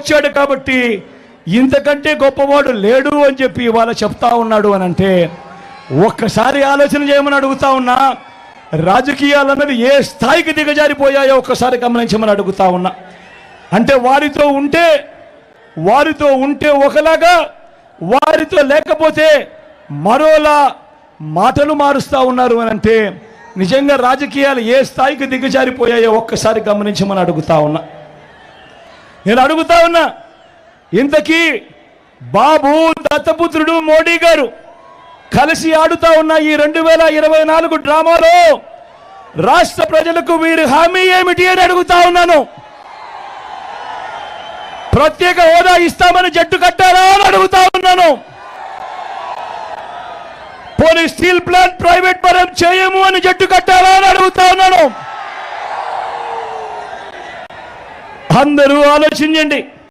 వచ్చాడు కాబట్టి ఇంతకంటే గొప్పవాడు లేడు అని చెప్పి ఇవాళ చెప్తా ఉన్నాడు అని అంటే ఒక్కసారి ఆలోచన చేయమని అడుగుతా ఉన్నా. రాజకీయాలు అన్నది ఏ స్థాయికి దిగజారిపోయాయో ఒక్కసారి గమనించమని అడుగుతా ఉన్నా. అంటే వారితో ఉంటే ఒకలాగా, వారితో లేకపోతే మరోలా మాటలు మారుస్తూ ఉన్నారు అని అంటే నిజంగా రాజకీయాలు ఏ స్థాయికి దిగజారిపోయాయో ఒక్కసారి గమనించమని అడుగుతా ఉన్నా. నేను అడుగుతా ఉన్నా, ఇంతకీ బాబు, దత్తపుత్రుడు, మోడీ గారు కలిసి ఆడుతా ఉన్న ఈ 2024 డ్రామాలో రాష్ట్ర ప్రజలకు వీరి హామీ ఏమిటి అని అడుగుతా ఉన్నాను. ప్రత్యేక హోదా ఇస్తామని జట్టు కట్టారా అని అడుగుతా ఉన్నాను. పోనీ స్టీల్ ప్లాంట్ ప్రైవేట్ పరం చేయము అని జట్టు కట్టారా అని అడుగుతా ఉన్నాను. అందరూ ఆలోచించండి.